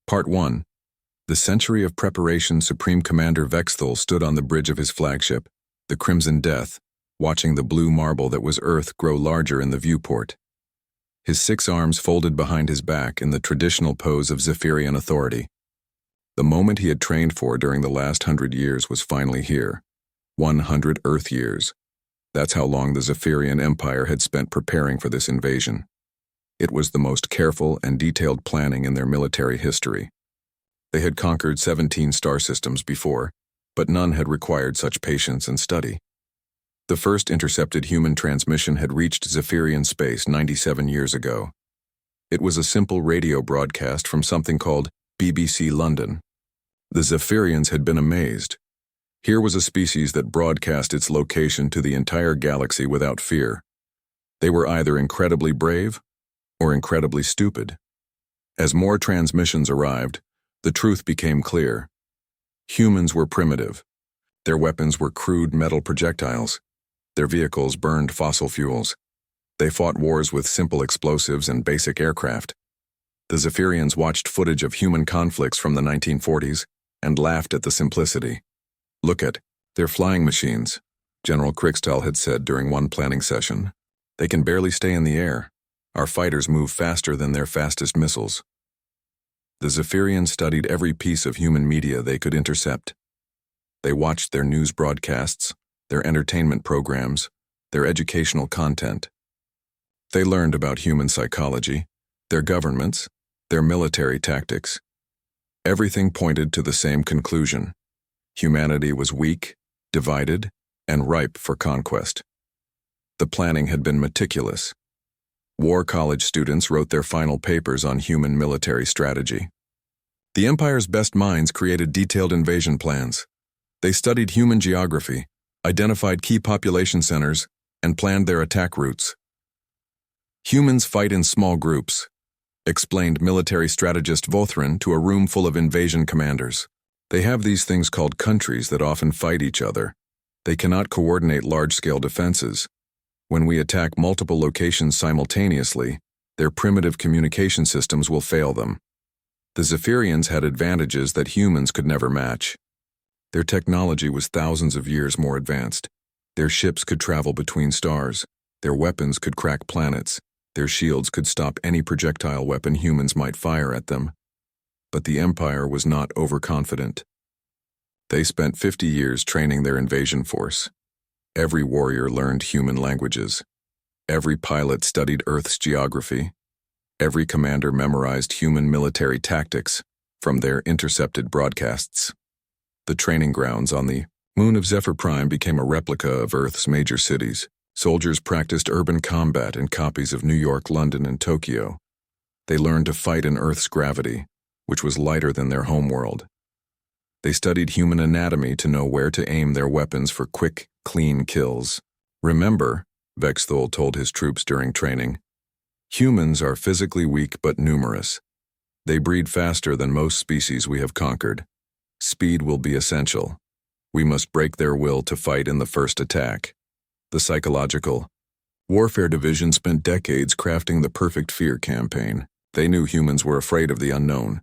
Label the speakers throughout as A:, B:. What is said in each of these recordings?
A: Part 1. The century of preparation. Supreme Commander Vexthal stood on the bridge of his flagship, the Crimson Death, watching the blue marble that was Earth grow larger in the viewport. His 6 arms folded behind his back in the traditional pose of Zephyrian authority. The moment he had trained for during the last 100 years was finally here. 100 Earth years. That's how long the Zephyrian Empire had spent preparing for this invasion. It was the most careful and detailed planning in their military history. They had conquered 17 star systems before, but none had required such patience and study. The first intercepted human transmission had reached Zephyrian space 97 years ago. It was a simple radio broadcast from something called BBC London. The Zephyrians had been amazed. Here was a species that broadcast its location to the entire galaxy without fear. They were either incredibly brave or incredibly stupid. As more transmissions arrived, the truth became clear. Humans were primitive. Their weapons were crude metal projectiles. Their vehicles burned fossil fuels. They fought wars with simple explosives and basic aircraft. The Zephyrians watched footage of human conflicts from the 1940s and laughed at the simplicity. "Look at, they're flying machines," General Krigstal had said during one planning session. "They can barely stay in the air. Our fighters move faster than their fastest missiles." The Zephyrians studied every piece of human media they could intercept. They watched their news broadcasts, their entertainment programs, their educational content. They learned about human psychology, their governments, their military tactics. Everything pointed to the same conclusion. Humanity was weak, divided, and ripe for conquest. The planning had been meticulous. War college students wrote their final papers on human military strategy. The Empire's best minds created detailed invasion plans. They studied human geography, identified key population centers, and planned their attack routes. "Humans fight in small groups," explained military strategist Vothran to a room full of invasion commanders. "They have these things called countries that often fight each other. They cannot coordinate large-scale defenses. When we attack multiple locations simultaneously, their primitive communication systems will fail them." The Zephyrians had advantages that humans could never match. Their technology was thousands of years more advanced. Their ships could travel between stars. Their weapons could crack planets. Their shields could stop any projectile weapon humans might fire at them. But the Empire was not overconfident. They spent 50 years training their invasion force. Every warrior learned human languages. Every pilot studied Earth's geography. Every commander memorized human military tactics from their intercepted broadcasts. The training grounds on the moon of Zephyr Prime became a replica of Earth's major cities. Soldiers practiced urban combat in copies of New York, London, and Tokyo. They learned to fight in Earth's gravity, which was lighter than their homeworld. They studied human anatomy to know where to aim their weapons for quick, clean kills. "Remember," Vexthal told his troops during training, "humans are physically weak but numerous. They breed faster than most species we have conquered. Speed will be essential. We must break their will to fight in the first attack." The Psychological Warfare Division spent decades crafting the perfect fear campaign. They knew humans were afraid of the unknown,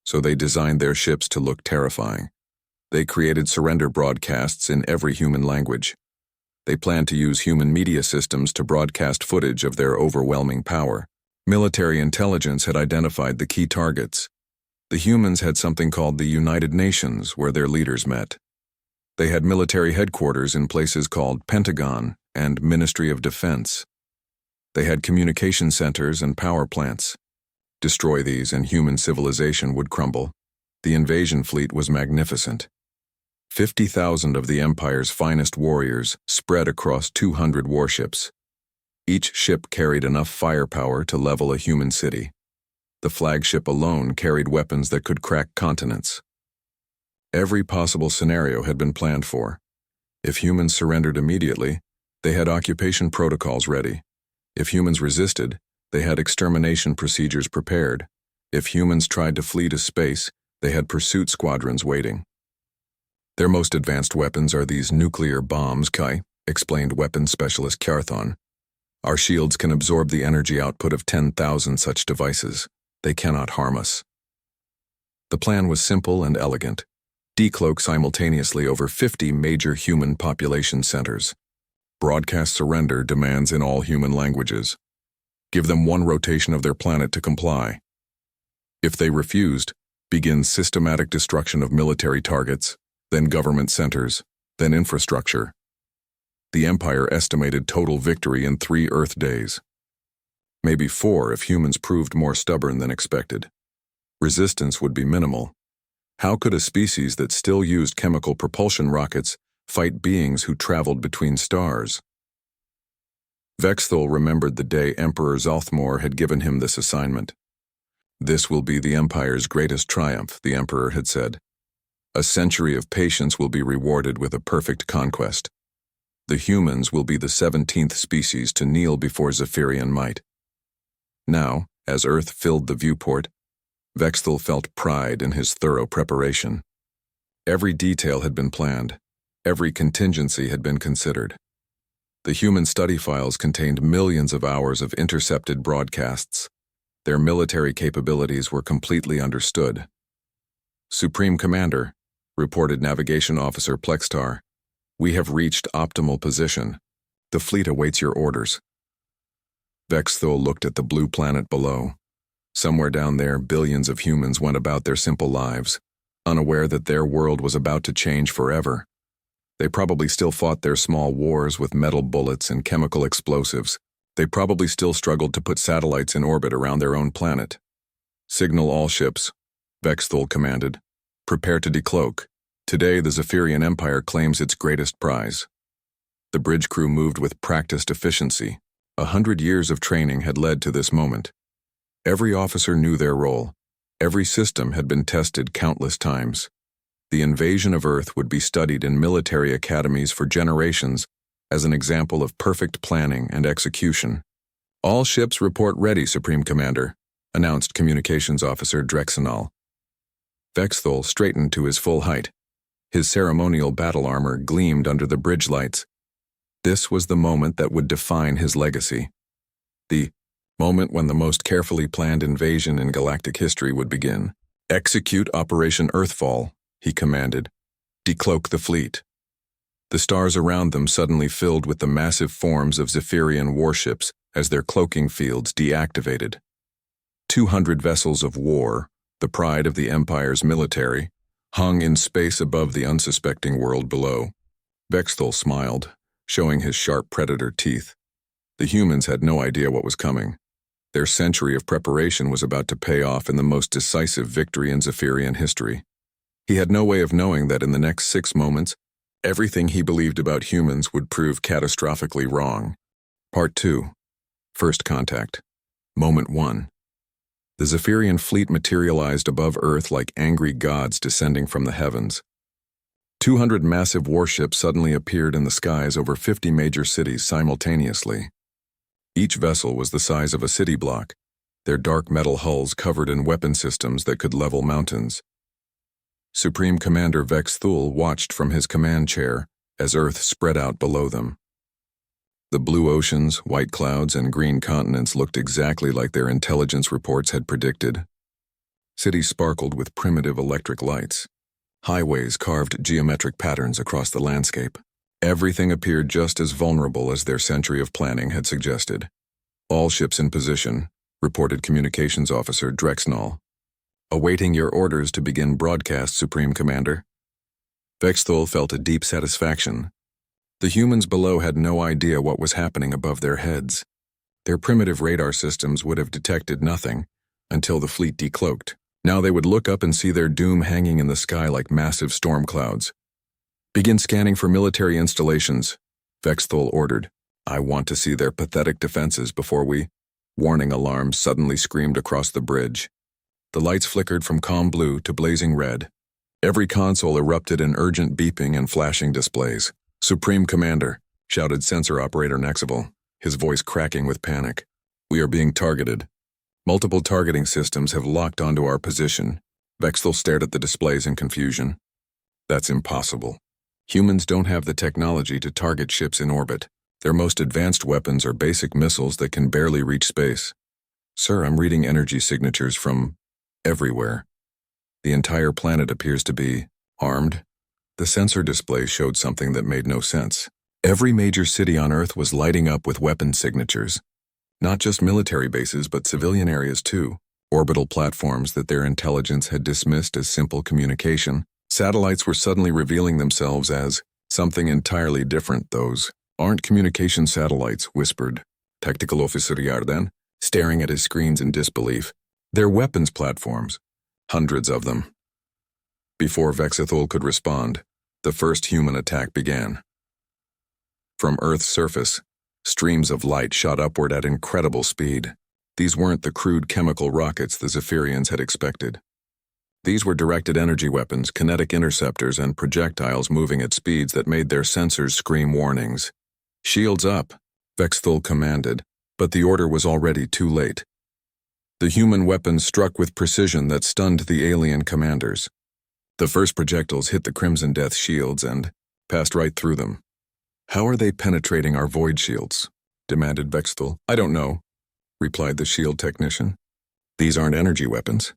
A: so they designed their ships to look terrifying. They created surrender broadcasts in every human language. They planned to use human media systems to broadcast footage of their overwhelming power. Military intelligence had identified the key targets. The humans had something called the United Nations, where their leaders met. They had military headquarters in places called Pentagon and Ministry of Defense. They had communication centers and power plants. Destroy these and human civilization would crumble. The invasion fleet was magnificent. 50,000 of the Empire's finest warriors spread across 200 warships. Each ship carried enough firepower to level a human city. The flagship alone carried weapons that could crack continents. Every possible scenario had been planned for. If humans surrendered immediately, they had occupation protocols ready. If humans resisted, they had extermination procedures prepared. If humans tried to flee to space, they had pursuit squadrons waiting. "Their most advanced weapons are these nuclear bombs, Kai," explained weapons specialist Kjarthon. "Our shields can absorb the energy output of 10,000 such devices. They cannot harm us." The plan was simple and elegant. Decloak simultaneously over 50 major human population centers. Broadcast surrender demands in all human languages. Give them one rotation of their planet to comply. If they refused, begin systematic destruction of military targets, then government centers, then infrastructure. The Empire estimated total victory in 3 Earth days. Maybe 4 if humans proved more stubborn than expected. Resistance would be minimal. How could a species that still used chemical propulsion rockets fight beings who traveled between stars? Vexthul remembered the day Emperor Zalthmor had given him this assignment. "This will be the Empire's greatest triumph," the Emperor had said. "A century of patience will be rewarded with a perfect conquest. The humans will be the 17th species to kneel before Zephyrian might." Now, as Earth filled the viewport, Vexthul felt pride in his thorough preparation. Every detail had been planned. Every contingency had been considered. The human study files contained millions of hours of intercepted broadcasts. Their military capabilities were completely understood. "Supreme Commander," reported Navigation Officer Plextar, "we have reached optimal position. The fleet awaits your orders." Vexthul looked at the blue planet below. Somewhere down there, billions of humans went about their simple lives, unaware that their world was about to change forever. They probably still fought their small wars with metal bullets and chemical explosives. They probably still struggled to put satellites in orbit around their own planet. "Signal all ships," Vexthul commanded. "Prepare to decloak. Today, the Zephyrian Empire claims its greatest prize." The bridge crew moved with practiced efficiency. 100 years of training had led to this moment. Every officer knew their role. Every system had been tested countless times. The invasion of Earth would be studied in military academies for generations as an example of perfect planning and execution. "All ships report ready, Supreme Commander," announced Communications Officer Drexenal. Vexthul straightened to his full height. His ceremonial battle armor gleamed under the bridge lights. This was the moment that would define his legacy. The moment when the most carefully planned invasion in galactic history would begin. "Execute Operation Earthfall," he commanded. "Decloak the fleet." The stars around them suddenly filled with the massive forms of Zephyrian warships as their cloaking fields deactivated. 200 vessels of war, the pride of the Empire's military, hung in space above the unsuspecting world below. Vexthul smiled, showing his sharp predator teeth. The humans had no idea what was coming. Their century of preparation was about to pay off in the most decisive victory in Zephyrian history. He had no way of knowing that in the next 6 moments, everything he believed about humans would prove catastrophically wrong. Part 2. First Contact. Moment 1. The Zephyrian fleet materialized above Earth like angry gods descending from the heavens. 200 massive warships suddenly appeared in the skies over 50 major cities simultaneously. Each vessel was the size of a city block, their dark metal hulls covered in weapon systems that could level mountains. Supreme Commander Vexthul watched from his command chair as Earth spread out below them. The blue oceans, white clouds, and green continents looked exactly like their intelligence reports had predicted. Cities sparkled with primitive electric lights. Highways carved geometric patterns across the landscape. Everything appeared just as vulnerable as their century of planning had suggested. "All ships in position," reported Communications Officer Drexenal. "Awaiting your orders to begin broadcast, Supreme Commander." Vexthul felt a deep satisfaction. The humans below had no idea what was happening above their heads. Their primitive radar systems would have detected nothing until the fleet decloaked. Now they would look up and see their doom hanging in the sky like massive storm clouds. "Begin scanning for military installations," Vexthul ordered. "I want to see their pathetic defenses before we—" Warning alarms suddenly screamed across the bridge. The lights flickered from calm blue to blazing red. Every console erupted in urgent beeping and flashing displays. "Supreme Commander," shouted Sensor Operator Nexival, his voice cracking with panic. "We are being targeted. Multiple targeting systems have locked onto our position." Vexthul stared at the displays in confusion. "That's impossible. Humans don't have the technology to target ships in orbit. Their most advanced weapons are basic missiles that can barely reach space." "Sir, I'm reading energy signatures from everywhere." The entire planet appears to be armed. The sensor display showed something that made no sense. Every major city on Earth was lighting up with weapon signatures. Not just military bases, but civilian areas too. Orbital platforms that their intelligence had dismissed as simple communication. Satellites were suddenly revealing themselves as something entirely different. Those aren't communication satellites, whispered Tactical Officer Yarden, staring at his screens in disbelief. They're weapons platforms. Hundreds of them. Before Vexithul could respond, the first human attack began. From Earth's surface, streams of light shot upward at incredible speed. These weren't the crude chemical rockets the Zephyrians had expected. These were directed energy weapons, kinetic interceptors, and projectiles moving at speeds that made their sensors scream warnings. Shields up, Vexthul commanded, but the order was already too late. The human weapons struck with precision that stunned the alien commanders. The first projectiles hit the Crimson Death shields and passed right through them. How are they penetrating our void shields? Demanded Vexthul. I don't know, replied the shield technician. These aren't energy weapons.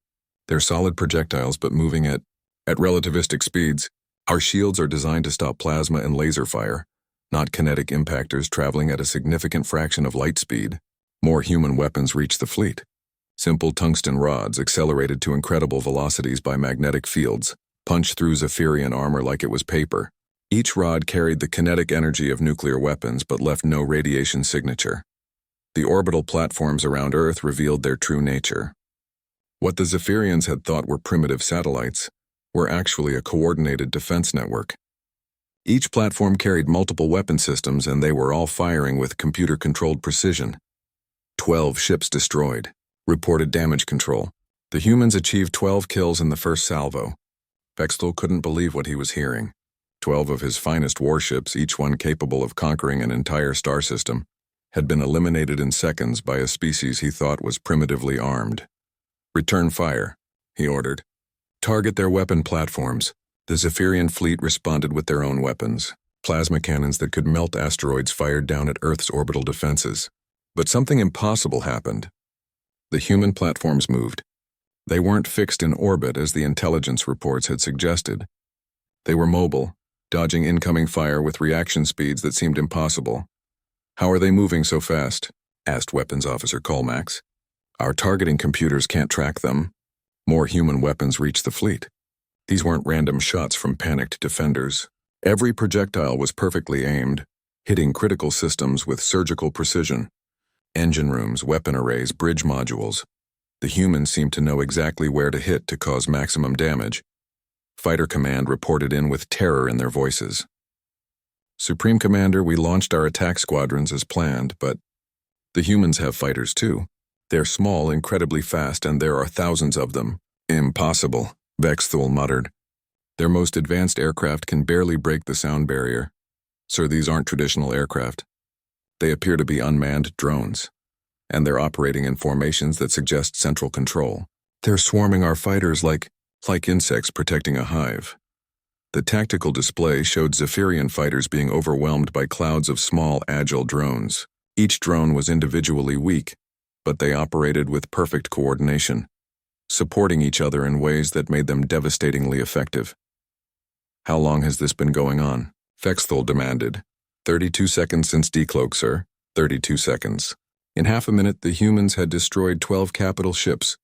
A: They're solid projectiles but moving at relativistic speeds. Our shields are designed to stop plasma and laser fire, not kinetic impactors traveling at a significant fraction of light speed. More human weapons reach the fleet. Simple tungsten rods accelerated to incredible velocities by magnetic fields, punched through Zephyrian armor like it was paper. Each rod carried the kinetic energy of nuclear weapons but left no radiation signature. The orbital platforms around Earth revealed their true nature. What the Zephyrians had thought were primitive satellites were actually a coordinated defense network. Each platform carried multiple weapon systems, and they were all firing with computer-controlled precision. 12 ships destroyed, reported damage control. The humans achieved 12 kills in the first salvo. Vexthul couldn't believe what he was hearing. 12 of his finest warships, each one capable of conquering an entire star system, had been eliminated in seconds by a species he thought was primitively armed. Return fire, he ordered. Target their weapon platforms. The Zephyrian fleet responded with their own weapons, plasma cannons that could melt asteroids fired down at Earth's orbital defenses. But something impossible happened. The human platforms moved. They weren't fixed in orbit as the intelligence reports had suggested. They were mobile, dodging incoming fire with reaction speeds that seemed impossible. How are they moving so fast? Asked Weapons Officer Colmax. Our targeting computers can't track them. More human weapons reached the fleet. These weren't random shots from panicked defenders. Every projectile was perfectly aimed, hitting critical systems with surgical precision. Engine rooms, weapon arrays, bridge modules. The humans seemed to know exactly where to hit to cause maximum damage. Fighter Command reported in with terror in their voices. Supreme Commander, we launched our attack squadrons as planned, but the humans have fighters too. They're small, incredibly fast, and there are thousands of them. Impossible, Vexthul muttered. Their most advanced aircraft can barely break the sound barrier. Sir, these aren't traditional aircraft. They appear to be unmanned drones, and they're operating in formations that suggest central control. They're swarming our fighters like insects protecting a hive. The tactical display showed Zephyrian fighters being overwhelmed by clouds of small, agile drones. Each drone was individually weak, but they operated with perfect coordination, supporting each other in ways that made them devastatingly effective. How long has this been going on? Vexthul demanded. 32 seconds since decloak, sir. 32 seconds. In half a minute, the humans had destroyed 12 capital ships,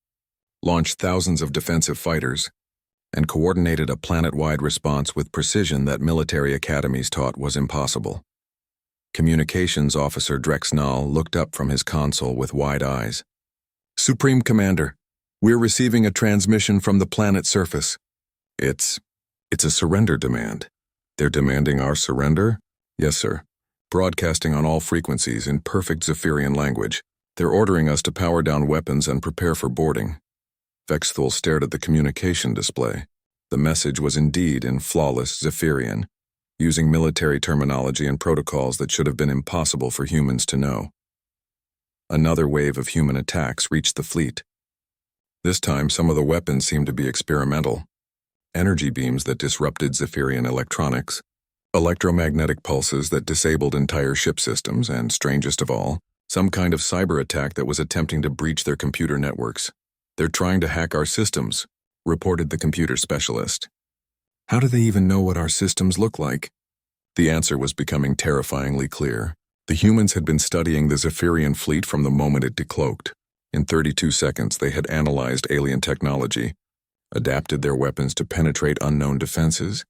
A: launched thousands of defensive fighters, and coordinated a planet-wide response with precision that military academies taught was impossible. Communications Officer Drexnall looked up from his console with wide eyes. Supreme Commander, we're receiving a transmission from the planet's surface. It's a surrender demand. They're demanding our surrender? Yes, sir. Broadcasting on all frequencies in perfect Zephyrian language. They're ordering us to power down weapons and prepare for boarding. Vexthul stared at the communication display. The message was indeed in flawless Zephyrian, using military terminology and protocols that should have been impossible for humans to know. Another wave of human attacks reached the fleet. This time, some of the weapons seemed to be experimental. Energy beams that disrupted Zephyrian electronics, electromagnetic pulses that disabled entire ship systems, and, strangest of all, some kind of cyber attack that was attempting to breach their computer networks. They're trying to hack our systems, reported the computer specialist. How do they even know what our systems look like? The answer was becoming terrifyingly clear. The humans had been studying the Zephyrian fleet from the moment it decloaked. In 32 seconds, they had analyzed alien technology, adapted their weapons to penetrate unknown defenses,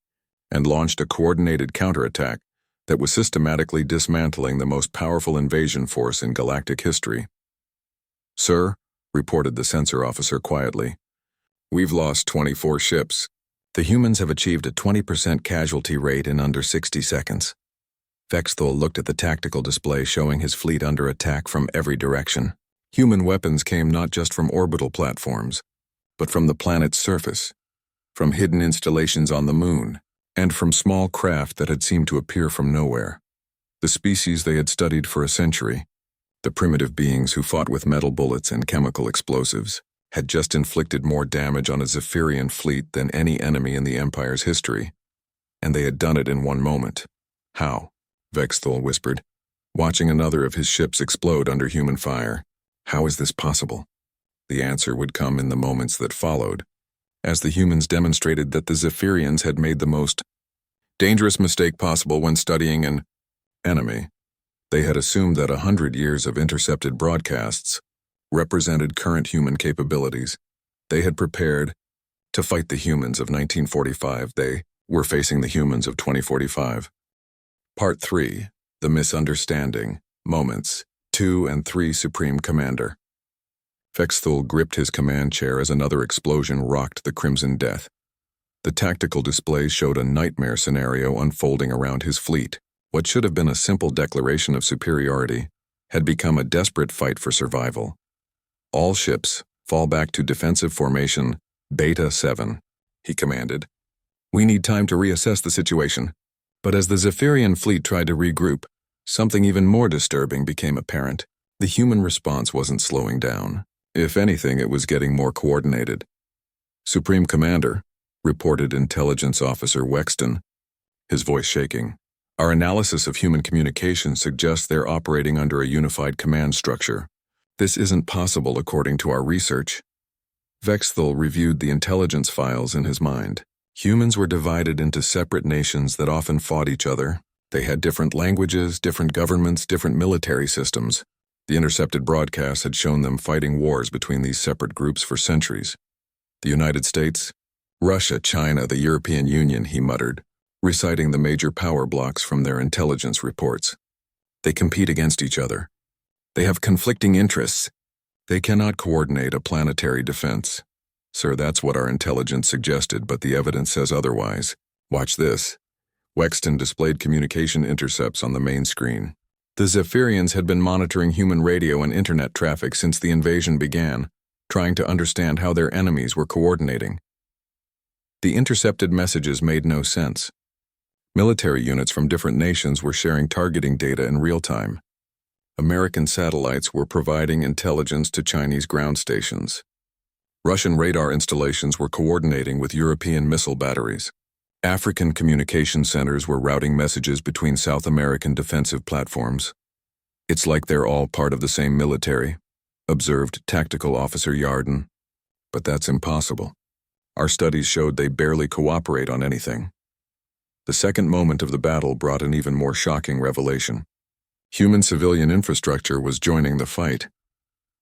A: and launched a coordinated counterattack that was systematically dismantling the most powerful invasion force in galactic history. "Sir," reported the sensor officer quietly, "we've lost 24 ships. The humans have achieved a 20% casualty rate in under 60 seconds. Vexthul looked at the tactical display showing his fleet under attack from every direction. Human weapons came not just from orbital platforms, but from the planet's surface, from hidden installations on the moon, and from small craft that had seemed to appear from nowhere. The species they had studied for a century, the primitive beings who fought with metal bullets and chemical explosives, had just inflicted more damage on a Zephyrian fleet than any enemy in the Empire's history. And they had done it in one moment. "How?" Vexthul whispered, watching another of his ships explode under human fire. "How is this possible?" The answer would come in the moments that followed, as the humans demonstrated that the Zephyrians had made the most dangerous mistake possible when studying an enemy. They had assumed that 100 years of intercepted broadcasts represented current human capabilities. They had prepared to fight the humans of 1945. They were facing the humans of 2045. Part 3. The Misunderstanding. Moments 2 and 3. Supreme Commander. Vexthul gripped his command chair as another explosion rocked the Crimson Death. The tactical display showed a nightmare scenario unfolding around his fleet. What should have been a simple declaration of superiority had become a desperate fight for survival. "All ships, fall back to defensive formation, Beta 7, he commanded. "We need time to reassess the situation." But as the Zephyrian fleet tried to regroup, something even more disturbing became apparent. The human response wasn't slowing down. If anything, it was getting more coordinated. "Supreme Commander," reported Intelligence Officer Wexton, his voice shaking, "our analysis of human communication suggests they're operating under a unified command structure. This isn't possible according to our research." Vexthul reviewed the intelligence files in his mind. Humans were divided into separate nations that often fought each other. They had different languages, different governments, different military systems. The intercepted broadcasts had shown them fighting wars between these separate groups for centuries. "The United States, Russia, China, the European Union," he muttered, reciting the major power blocks from their intelligence reports. "They compete against each other. They have conflicting interests. They cannot coordinate a planetary defense." "Sir, that's what our intelligence suggested, but the evidence says otherwise. Watch this." Wexton displayed communication intercepts on the main screen. The Zephyrians had been monitoring human radio and internet traffic since the invasion began, trying to understand how their enemies were coordinating. The intercepted messages made no sense. Military units from different nations were sharing targeting data in real time. American satellites were providing intelligence to Chinese ground stations. Russian radar installations were coordinating with European missile batteries. African communication centers were routing messages between South American defensive platforms. "It's like they're all part of the same military," observed Tactical Officer Yarden. "But that's impossible. Our studies showed they barely cooperate on anything." The second moment of the battle brought an even more shocking revelation. Human civilian infrastructure was joining the fight.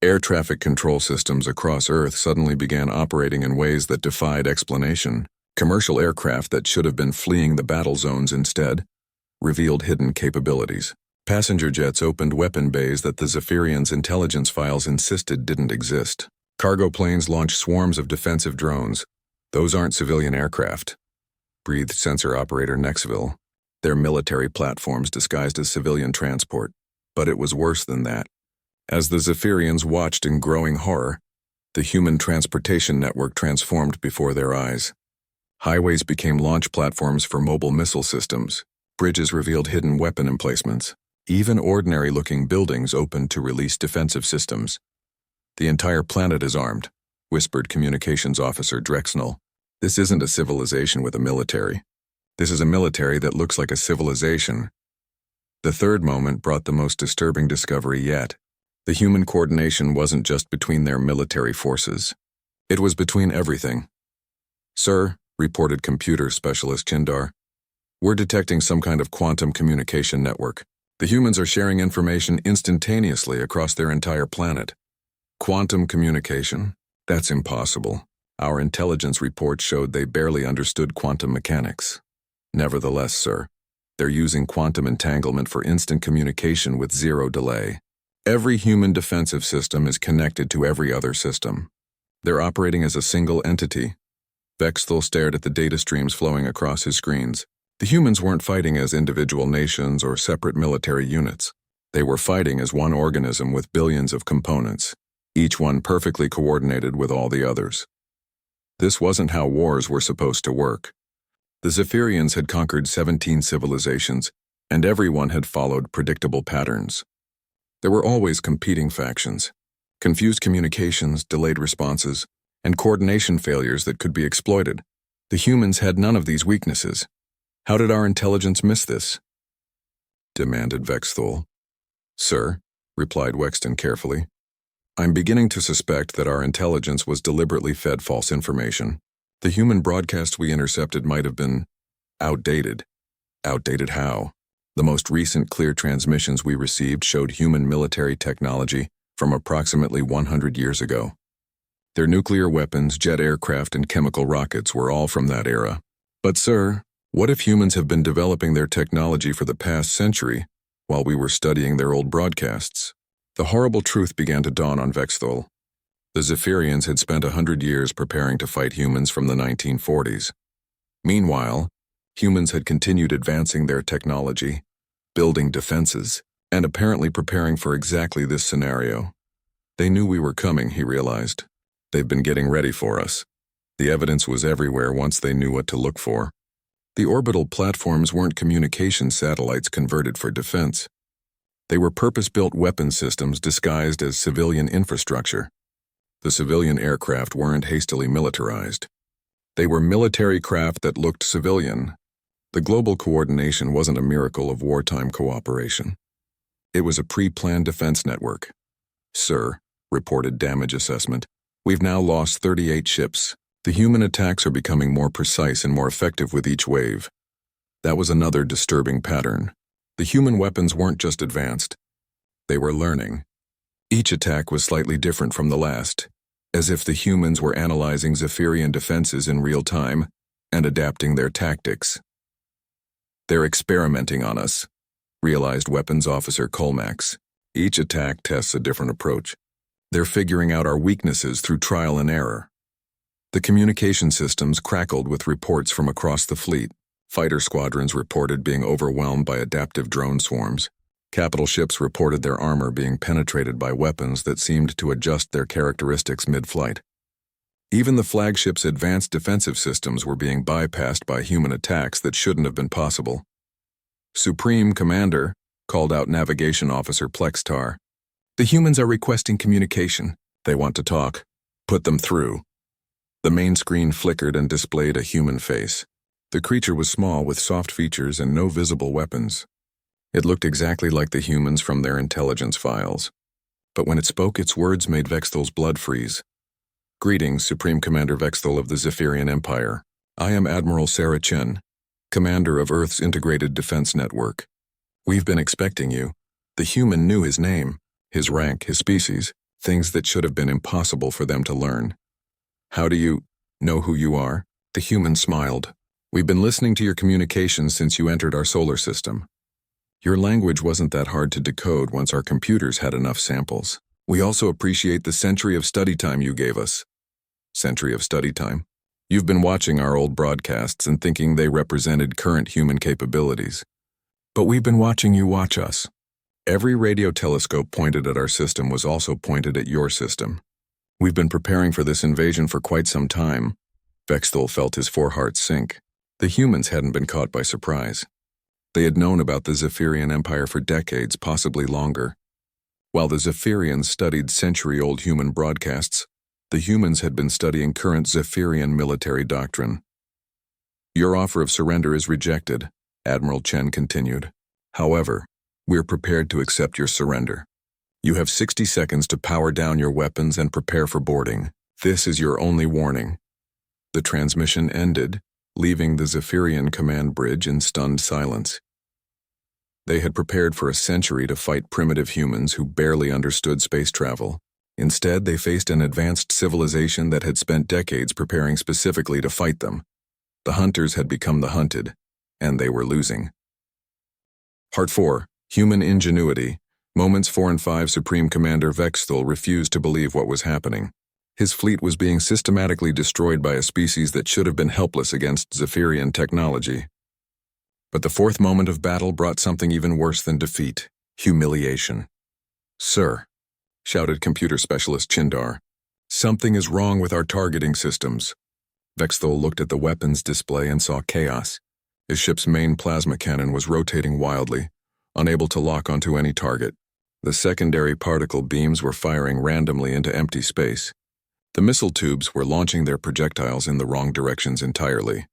A: Air traffic control systems across Earth suddenly began operating in ways that defied explanation. Commercial aircraft that should have been fleeing the battle zones instead revealed hidden capabilities. Passenger jets opened weapon bays that the Zephyrians' intelligence files insisted didn't exist. Cargo planes launched swarms of defensive drones. "Those aren't civilian aircraft," breathed sensor operator Nexville. "They're military platforms disguised as civilian transport." But it was worse than that. As the Zephyrians watched in growing horror, the human transportation network transformed before their eyes. Highways became launch platforms for mobile missile systems. Bridges revealed hidden weapon emplacements. Even ordinary-looking buildings opened to release defensive systems. "The entire planet is armed," whispered Communications Officer Drexnell. "This isn't a civilization with a military. This is a military that looks like a civilization." The third moment brought the most disturbing discovery yet. The human coordination wasn't just between their military forces. It was between everything. Sir, reported computer specialist Chindar, we're detecting some kind of quantum communication network. The humans are sharing information instantaneously across their entire planet. Quantum communication? That's impossible. Our intelligence report showed they barely understood quantum mechanics. Nevertheless, sir, they're using quantum entanglement for instant communication with zero delay. Every human defensive system is connected to every other system. They're operating as a single entity. Vexthal stared at the data streams flowing across his screens. The humans weren't fighting as individual nations or separate military units. They were fighting as one organism with billions of components, each one perfectly coordinated with all the others. This wasn't how wars were supposed to work. The Zephyrians had conquered 17 civilizations, and everyone had followed predictable patterns. There were always competing factions, confused communications, delayed responses, and coordination failures that could be exploited. The humans had none of these weaknesses. How did our intelligence miss this? Demanded Vexthal. Sir, replied Wexton carefully, I'm beginning to suspect that our intelligence was deliberately fed false information. The human broadcasts we intercepted might have been outdated. Outdated how? The most recent clear transmissions we received showed human military technology from approximately 100 years ago. Their nuclear weapons, jet aircraft, and chemical rockets were all from that era. But sir, what if humans have been developing their technology for the past century while we were studying their old broadcasts? The horrible truth began to dawn on Vexthal. The Zephyrians had spent 100 years preparing to fight humans from the 1940s. Meanwhile, humans had continued advancing their technology, building defenses, and apparently preparing for exactly this scenario. They knew we were coming, he realized. They've been getting ready for us. The evidence was everywhere once they knew what to look for. The orbital platforms weren't communication satellites converted for defense. They were purpose-built weapon systems disguised as civilian infrastructure. The civilian aircraft weren't hastily militarized. They were military craft that looked civilian. The global coordination wasn't a miracle of wartime cooperation. It was a pre-planned defense network. Sir, reported damage assessment, we've now lost 38 ships. The human attacks are becoming more precise and more effective with each wave. That was another disturbing pattern. The human weapons weren't just advanced. They were learning. Each attack was slightly different from the last, as if the humans were analyzing Zephyrian defenses in real time and adapting their tactics. They're experimenting on us, realized Weapons Officer Colmax. Each attack tests a different approach. They're figuring out our weaknesses through trial and error. The communication systems crackled with reports from across the fleet. Fighter squadrons reported being overwhelmed by adaptive drone swarms. Capital ships reported their armor being penetrated by weapons that seemed to adjust their characteristics mid-flight. Even the flagship's advanced defensive systems were being bypassed by human attacks that shouldn't have been possible. Supreme Commander, called out Navigation Officer Plextar. The humans are requesting communication. They want to talk. Put them through. The main screen flickered and displayed a human face. The creature was small with soft features and no visible weapons. It looked exactly like the humans from their intelligence files. But when it spoke, its words made Vexthal's blood freeze. Greetings, Supreme Commander Vexthal of the Zephyrian Empire. I am Admiral Sarah Chen, Commander of Earth's Integrated Defense Network. We've been expecting you. The human knew his name, his rank, his species, things that should have been impossible for them to learn. How do you know who you are? The human smiled. We've been listening to your communications since you entered our solar system. Your language wasn't that hard to decode once our computers had enough samples. We also appreciate the century of study time you gave us. Century of study time? You've been watching our old broadcasts and thinking they represented current human capabilities. But we've been watching you watch us. Every radio telescope pointed at our system was also pointed at your system. We've been preparing for this invasion for quite some time. Vexthal felt his foreheart sink. The humans hadn't been caught by surprise. They had known about the Zephyrian Empire for decades, possibly longer. While the Zephyrians studied century-old human broadcasts, the humans had been studying current Zephyrian military doctrine. Your offer of surrender is rejected, Admiral Chen continued. However, we're prepared to accept your surrender. You have 60 seconds to power down your weapons and prepare for boarding. This is your only warning. The transmission ended, leaving the Zephyrian command bridge in stunned silence. They had prepared for a century to fight primitive humans who barely understood space travel. Instead, they faced an advanced civilization that had spent decades preparing specifically to fight them. The hunters had become the hunted, and they were losing. Part 4. Human Ingenuity. Moments 4 and 5. Supreme Commander Vexthul refused to believe what was happening. His fleet was being systematically destroyed by a species that should have been helpless against Zephyrian technology. But the fourth moment of battle brought something even worse than defeat: humiliation. "Sir," shouted computer specialist Chindar, "something is wrong with our targeting systems." Vexthul looked at the weapons display and saw chaos. His ship's main plasma cannon was rotating wildly, unable to lock onto any target. The secondary particle beams were firing randomly into empty space. The missile tubes were launching their projectiles in the wrong directions entirely.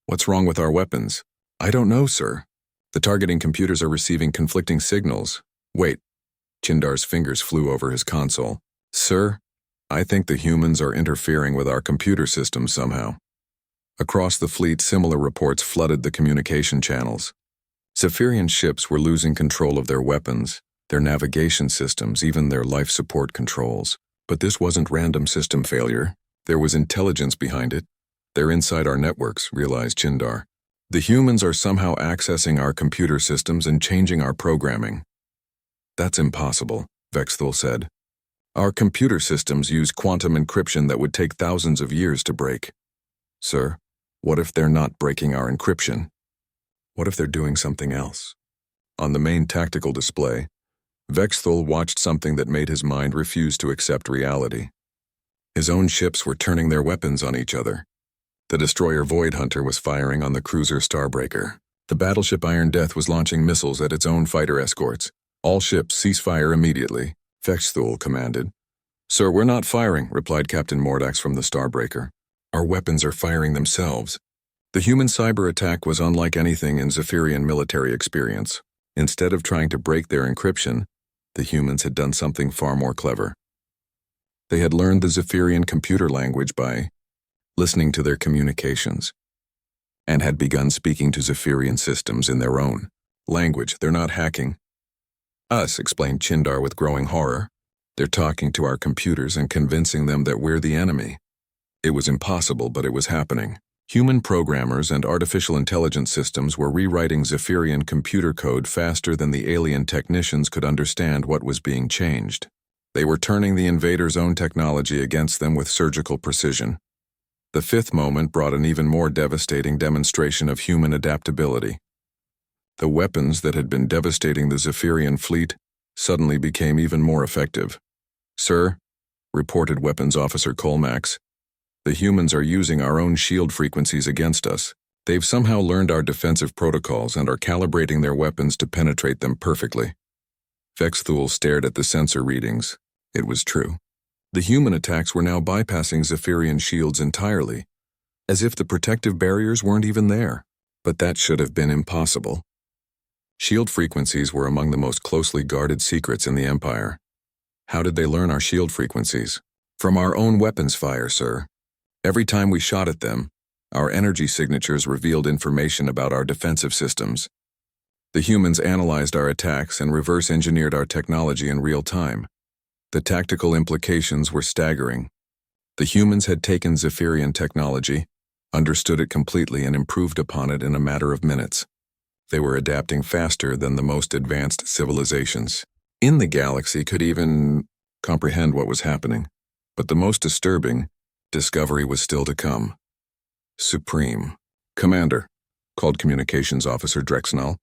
A: "What's wrong with our weapons?" "I don't know, sir. The targeting computers are receiving conflicting signals." "Wait." Chindar's fingers flew over his console. "Sir, I think the humans are interfering with our computer systems somehow." Across the fleet, similar reports flooded the communication channels. Zephyrian ships were losing control of their weapons, their navigation systems, even their life support controls. But this wasn't random system failure. There was intelligence behind it. "They're inside our networks," realized Chindar. "The humans are somehow accessing our computer systems and changing our programming." "That's impossible," Vexthul said. "Our computer systems use quantum encryption that would take thousands of years to break." "Sir, what if they're not breaking our encryption? What if they're doing something else?" On the main tactical display, Vexthul watched something that made his mind refuse to accept reality. His own ships were turning their weapons on each other. The destroyer Void Hunter was firing on the cruiser Starbreaker. The battleship Iron Death was launching missiles at its own fighter escorts. "All ships cease fire immediately," Vexthul commanded. "Sir, we're not firing," replied Captain Mordax from the Starbreaker. "Our weapons are firing themselves." The human cyber attack was unlike anything in Zephyrian military experience. Instead of trying to break their encryption, the humans had done something far more clever. They had learned the Zephyrian computer language by listening to their communications, and had begun speaking to Zephyrian systems in their own language. "They're not hacking us," explained Chindar with growing horror. "They're talking to our computers and convincing them that we're the enemy." It was impossible, but it was happening. Human programmers and artificial intelligence systems were rewriting Zephyrian computer code faster than the alien technicians could understand what was being changed. They were turning the invaders' own technology against them with surgical precision. The fifth moment brought an even more devastating demonstration of human adaptability. The weapons that had been devastating the Zephyrian fleet suddenly became even more effective. "Sir," reported Weapons Officer Colmax, "the humans are using our own shield frequencies against us. They've somehow learned our defensive protocols and are calibrating their weapons to penetrate them perfectly." Vexthul stared at the sensor readings. It was true. The human attacks were now bypassing Zephyrian shields entirely, as if the protective barriers weren't even there. But that should have been impossible. Shield frequencies were among the most closely guarded secrets in the Empire. How did they learn our shield frequencies? "From our own weapons fire, sir. Every time we shot at them, our energy signatures revealed information about our defensive systems. The humans analyzed our attacks and reverse-engineered our technology in real time. The tactical implications were staggering. The humans had taken Zephyrian technology, understood it completely, and improved upon it in a matter of minutes. They were adapting faster than the most advanced civilizations in the galaxy could even comprehend what was happening. But the most disturbing discovery was still to come. "Supreme Commander," called Communications Officer Drexnall,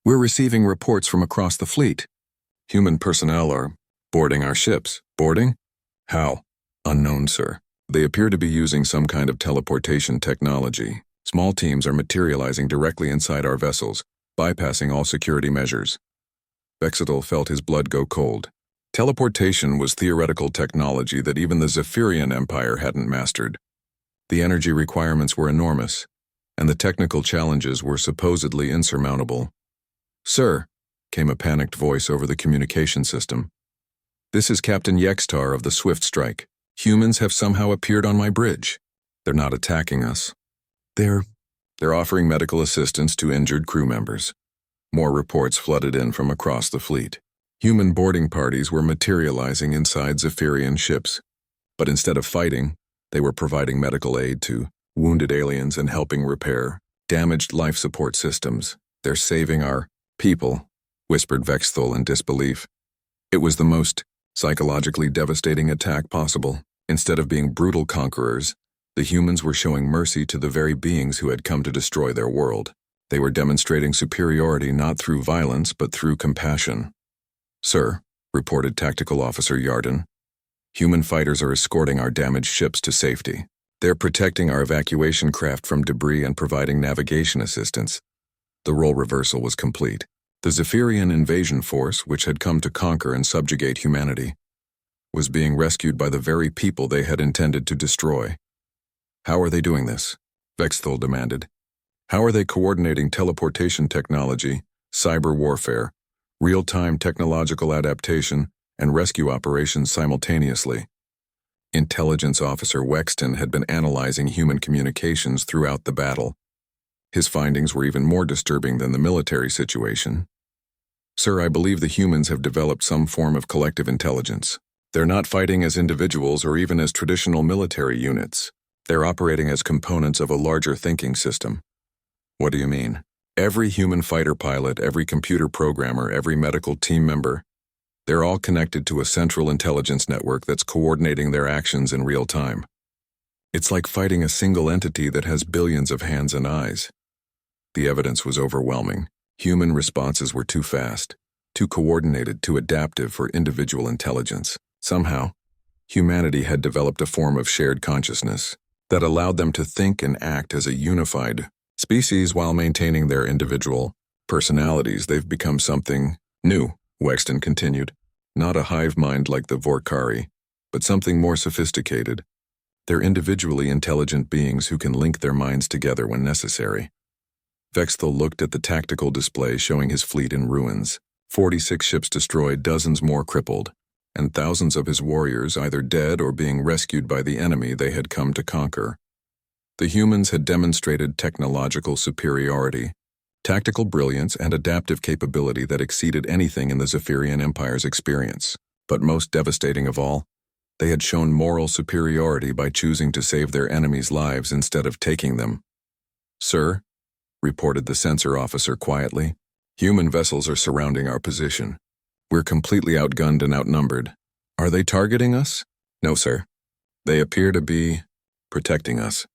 A: "we're receiving reports from across the fleet. Human personnel are boarding our ships." "Boarding? How?" "Unknown, sir. They appear to be using some kind of teleportation technology. Small teams are materializing directly inside our vessels, bypassing all security measures." Vexthul felt his blood go cold. Teleportation was theoretical technology that even the Zephyrian Empire hadn't mastered. The energy requirements were enormous, and the technical challenges were supposedly insurmountable. "Sir," came a panicked voice over the communication system. "This is Captain Yextar of the Swift Strike. Humans have somehow appeared on my bridge." They're not attacking us. They're offering medical assistance to injured crew members. More reports flooded in from across the fleet. Human boarding parties were materializing inside Zephyrian ships. But instead of fighting, they were providing medical aid to wounded aliens and helping repair damaged life support systems. They're saving our people, whispered Vexthul in disbelief. It was the most psychologically devastating attack possible. Instead of being brutal conquerors, the humans were showing mercy to the very beings who had come to destroy their world. They were demonstrating superiority not through violence but through compassion. Sir, reported Tactical Officer Yarden, human fighters are escorting our damaged ships to safety. They're protecting our evacuation craft from debris and providing navigation assistance. The role reversal was complete. The Zephyrian invasion force, which had come to conquer and subjugate humanity, was being rescued by the very people they had intended to destroy. How are they doing this? Vexthul demanded. How are they coordinating teleportation technology, cyber warfare, real-time technological adaptation, and rescue operations simultaneously? Intelligence Officer Wexton had been analyzing human communications throughout the battle. His findings were even more disturbing than the military situation. Sir, I believe the humans have developed some form of collective intelligence. They're not fighting as individuals or even as traditional military units. They're operating as components of a larger thinking system. What do you mean? Every human fighter pilot, every computer programmer, every medical team member, they're all connected to a central intelligence network that's coordinating their actions in real time. It's like fighting a single entity that has billions of hands and eyes. The evidence was overwhelming. Human responses were too fast, too coordinated, too adaptive for individual intelligence. Somehow, humanity had developed a form of shared consciousness that allowed them to think and act as a unified species while maintaining their individual personalities. They've become something new, Wexton continued. Not a hive mind like the Vorkari, but something more sophisticated. They're individually intelligent beings who can link their minds together when necessary. Vexthul looked at the tactical display showing his fleet in ruins. 46 ships destroyed, dozens more crippled, and thousands of his warriors either dead or being rescued by the enemy they had come to conquer. The humans had demonstrated technological superiority, tactical brilliance, and adaptive capability that exceeded anything in the Zephyrian Empire's experience. But most devastating of all, they had shown moral superiority by choosing to save their enemies' lives instead of taking them. Sir, reported the sensor officer quietly, human vessels are surrounding our position. We're completely outgunned and outnumbered. Are they targeting us? No, sir. They appear to be protecting us.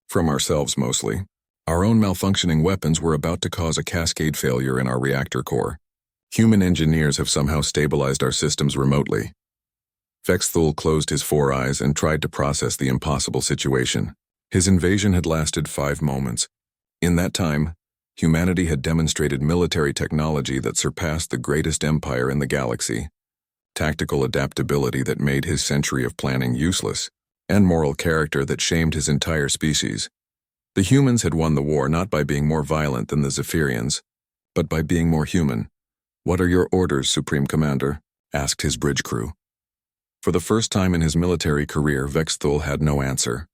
A: From ourselves, mostly. Our own malfunctioning weapons were about to cause a cascade failure in our reactor core. Human engineers have somehow stabilized our systems remotely. Vexthul closed his 4 eyes and tried to process the impossible situation. His invasion had lasted 5 moments. In that time, humanity had demonstrated military technology that surpassed the greatest empire in the galaxy, tactical adaptability that made his century of planning useless, and moral character that shamed his entire species. The humans had won the war not by being more violent than the Zephyrians, but by being more human. What are your orders, Supreme Commander? Asked his bridge crew. For the first time in his military career, Vexthul had no answer.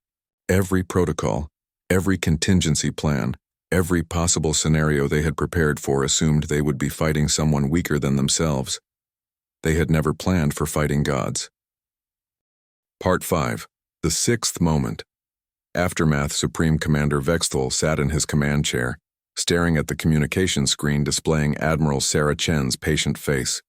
A: Every protocol, every contingency plan, every possible scenario they had prepared for assumed they would be fighting someone weaker than themselves. They had never planned for fighting gods. Part 5. The Sixth Moment. Aftermath. Supreme Commander Vexthul sat in his command chair, staring at the communication screen displaying Admiral Sarah Chen's patient face.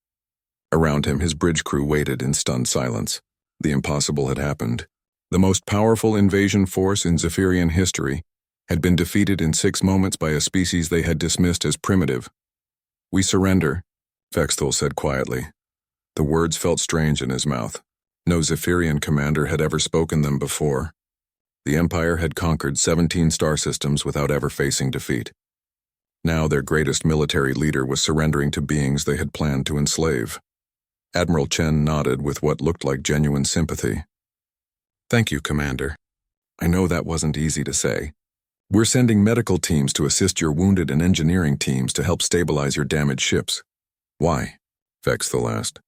A: Around him, his bridge crew waited in stunned silence. The impossible had happened. The most powerful invasion force in Zephyrian history had been defeated in 6 moments by a species they had dismissed as primitive. We surrender, Vexthul said quietly. The words felt strange in his mouth. No Zephyrian commander had ever spoken them before. The Empire had conquered 17 star systems without ever facing defeat. Now their greatest military leader was surrendering to beings they had planned to enslave. Admiral Chen nodded with what looked like genuine sympathy. Thank you, Commander. I know that wasn't easy to say. We're sending medical teams to assist your wounded and engineering teams to help stabilize your damaged ships. Why? Vexthul asked.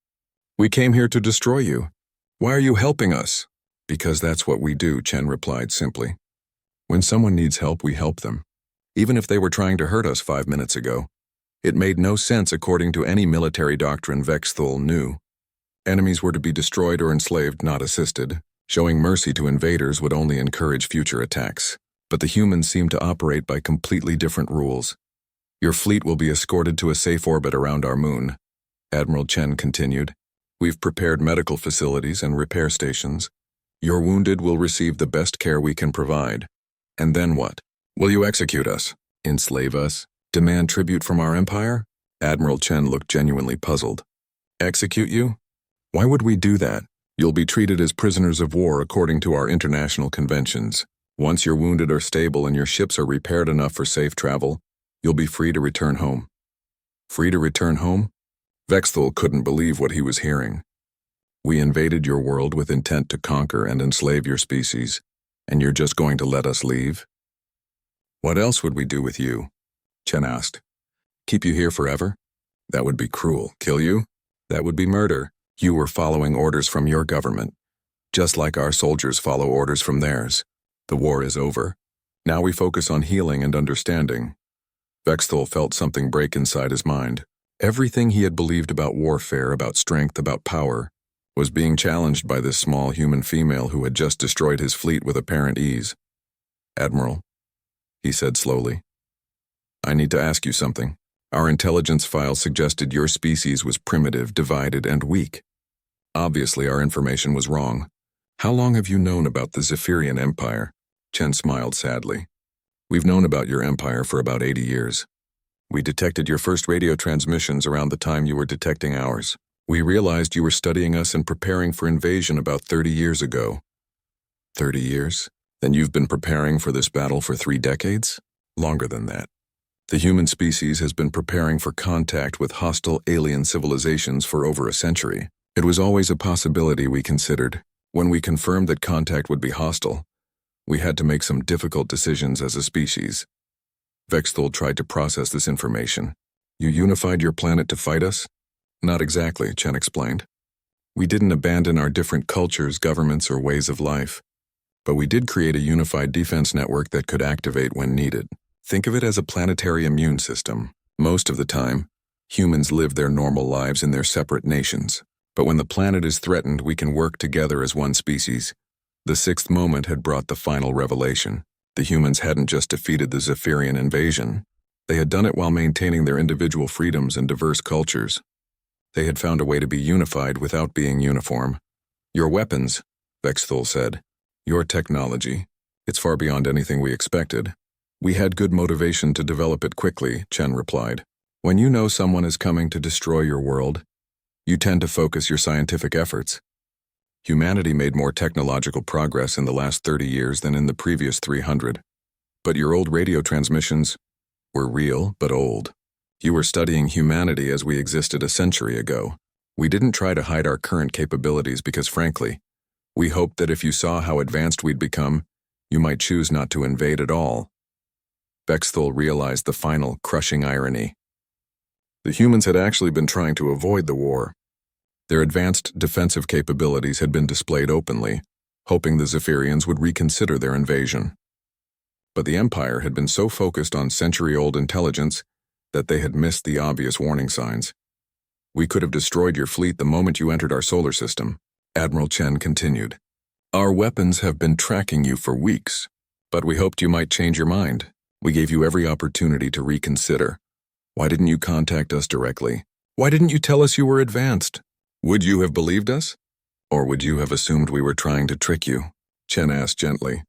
A: We came here to destroy you. Why are you helping us? Because that's what we do, Chen replied simply. When someone needs help, we help them. Even if they were trying to hurt us 5 minutes ago. It made no sense according to any military doctrine Vexthul knew. Enemies were to be destroyed or enslaved, not assisted. Showing mercy to invaders would only encourage future attacks. But the humans seem to operate by completely different rules. Your fleet will be escorted to a safe orbit around our moon, Admiral Chen continued. We've prepared medical facilities and repair stations. Your wounded will receive the best care we can provide. And then what? Will you execute us? Enslave us? Demand tribute from our empire? Admiral Chen looked genuinely puzzled. Execute you? Why would we do that? You'll be treated as prisoners of war according to our international conventions. Once your wounded are stable and your ships are repaired enough for safe travel, you'll be free to return home. Free to return home? Vexthul couldn't believe what he was hearing. We invaded your world with intent to conquer and enslave your species, and you're just going to let us leave? What else would we do with you? Chen asked. Keep you here forever? That would be cruel. Kill you? That would be murder. You were following orders from your government, just like our soldiers follow orders from theirs. The war is over. Now we focus on healing and understanding. Vexthul felt something break inside his mind. Everything he had believed about warfare, about strength, about power, was being challenged by this small human female who had just destroyed his fleet with apparent ease. Admiral, he said slowly, I need to ask you something. Our intelligence file suggested your species was primitive, divided, and weak. Obviously, our information was wrong. How long have you known about the Zephyrian Empire? Chen smiled sadly. We've known about your empire for about 80 years. We detected your first radio transmissions around the time you were detecting ours. We realized you were studying us and preparing for invasion about 30 years ago. 30 years? Then you've been preparing for this battle for 3 decades? Longer than that. The human species has been preparing for contact with hostile alien civilizations for over a century. It was always a possibility we considered. When we confirmed that contact would be hostile, we had to make some difficult decisions as a species. Vexthul tried to process this information. You unified your planet to fight us? Not exactly, Chen explained. We didn't abandon our different cultures, governments, or ways of life. But we did create a unified defense network that could activate when needed. Think of it as a planetary immune system. Most of the time, humans live their normal lives in their separate nations. But when the planet is threatened, we can work together as one species. The 6th moment had brought the final revelation. The humans hadn't just defeated the Zephyrian invasion. They had done it while maintaining their individual freedoms and diverse cultures. They had found a way to be unified without being uniform. Your weapons, Vexthul said. Your technology. It's far beyond anything we expected. We had good motivation to develop it quickly, Chen replied. When you know someone is coming to destroy your world, you tend to focus your scientific efforts. Humanity made more technological progress in the last 30 years than in the previous 300. But your old radio transmissions were real, but old. You were studying humanity as we existed a century ago. We didn't try to hide our current capabilities because, frankly, we hoped that if you saw how advanced we'd become, you might choose not to invade at all. Vexthul realized the final, crushing irony. The humans had actually been trying to avoid the war. Their advanced defensive capabilities had been displayed openly, hoping the Zephyrians would reconsider their invasion. But the Empire had been so focused on century-old intelligence that they had missed the obvious warning signs. We could have destroyed your fleet the moment you entered our solar system, Admiral Chen continued. Our weapons have been tracking you for weeks, but we hoped you might change your mind. We gave you every opportunity to reconsider. Why didn't you contact us directly? Why didn't you tell us you were advanced? Would you have believed us? Or would you have assumed we were trying to trick you? Chen asked gently.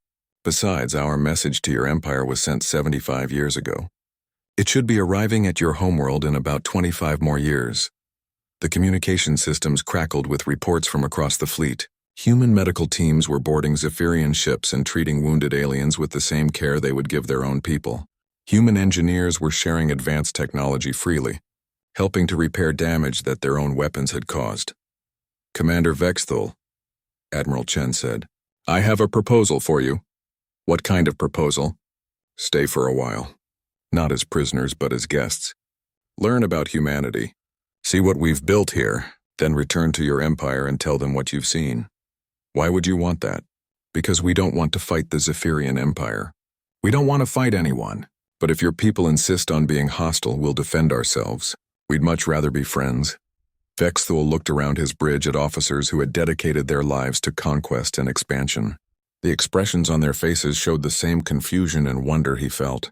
A: Besides, our message to your empire was sent 75 years ago. It should be arriving at your homeworld in about 25 more years. The communication systems crackled with reports from across the fleet. Human medical teams were boarding Zephyrian ships and treating wounded aliens with the same care they would give their own people. Human engineers were sharing advanced technology freely, helping to repair damage that their own weapons had caused. Commander Vexthul, Admiral Chen said, I have a proposal for you. What kind of proposal? Stay for a while. Not as prisoners, but as guests. Learn about humanity. See what we've built here, then return to your empire and tell them what you've seen. Why would you want that? Because we don't want to fight the Zephyrian Empire. We don't want to fight anyone, but if your people insist on being hostile, we'll defend ourselves. We'd much rather be friends. Vexthul looked around his bridge at officers who had dedicated their lives to conquest and expansion. The expressions on their faces showed the same confusion and wonder he felt.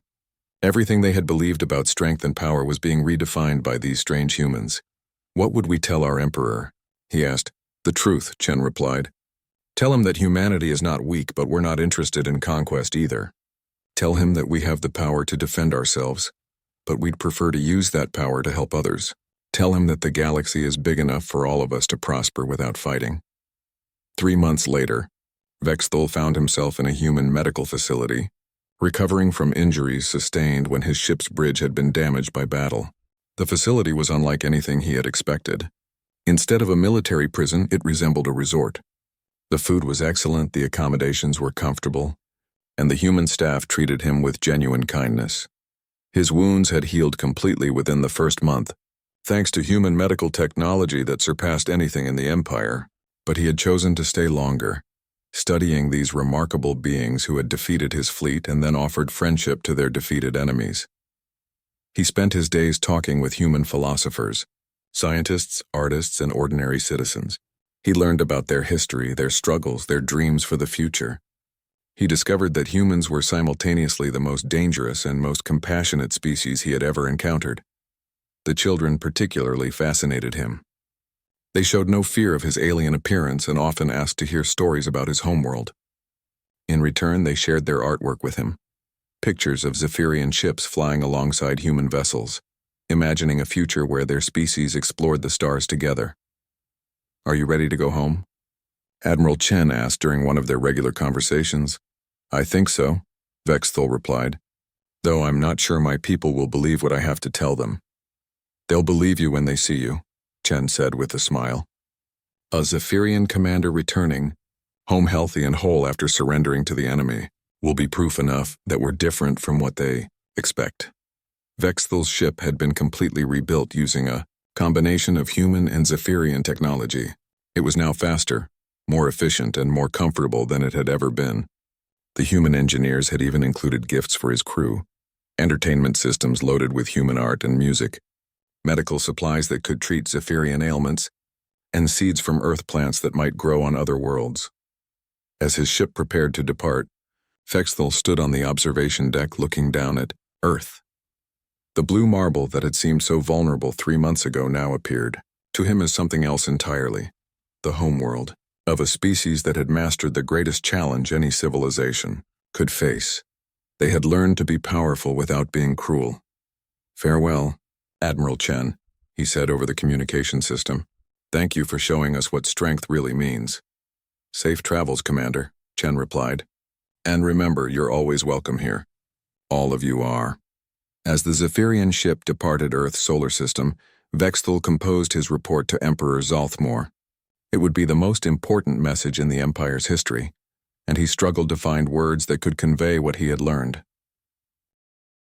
A: Everything they had believed about strength and power was being redefined by these strange humans. What would we tell our emperor? He asked. The truth, Chen replied. Tell him that humanity is not weak, but we're not interested in conquest either. Tell him that we have the power to defend ourselves, but we'd prefer to use that power to help others. Tell him that the galaxy is big enough for all of us to prosper without fighting. 3 months later, Vexthul found himself in a human medical facility, recovering from injuries sustained when his ship's bridge had been damaged by battle. The facility was unlike anything he had expected. Instead of a military prison, it resembled a resort. The food was excellent, the accommodations were comfortable, and the human staff treated him with genuine kindness. His wounds had healed completely within the first month, thanks to human medical technology that surpassed anything in the Empire, but he had chosen to stay longer, studying these remarkable beings who had defeated his fleet and then offered friendship to their defeated enemies. He spent his days talking with human philosophers, scientists, artists, and ordinary citizens. He learned about their history, their struggles, their dreams for the future. He discovered that humans were simultaneously the most dangerous and most compassionate species he had ever encountered. The children particularly fascinated him. They showed no fear of his alien appearance and often asked to hear stories about his homeworld. In return, they shared their artwork with him, pictures of Zephyrian ships flying alongside human vessels, imagining a future where their species explored the stars together. Are you ready to go home? Admiral Chen asked during one of their regular conversations. I think so, Vexthul replied, though I'm not sure my people will believe what I have to tell them. They'll believe you when they see you, Chen said with a smile. A Zephyrian commander returning, home healthy and whole after surrendering to the enemy, will be proof enough that we're different from what they expect. Vexthul's ship had been completely rebuilt using a combination of human and Zephyrian technology. It was now faster, more efficient, and more comfortable than it had ever been. The human engineers had even included gifts for his crew, entertainment systems loaded with human art and music, medical supplies that could treat Zephyrian ailments, and seeds from earth plants that might grow on other worlds. As his ship prepared to depart, Vexthul stood on the observation deck looking down at Earth. The blue marble that had seemed so vulnerable 3 months ago now appeared, to him as something else entirely, the homeworld of a species that had mastered the greatest challenge any civilization could face. They had learned to be powerful without being cruel. Farewell, Admiral Chen, he said over the communication system. Thank you for showing us what strength really means. Safe travels, Commander, Chen replied. And remember, you're always welcome here. All of you are. As the Zephyrian ship departed Earth's solar system, Vexthul composed his report to Emperor Zalthmor. It would be the most important message in the Empire's history, and he struggled to find words that could convey what he had learned.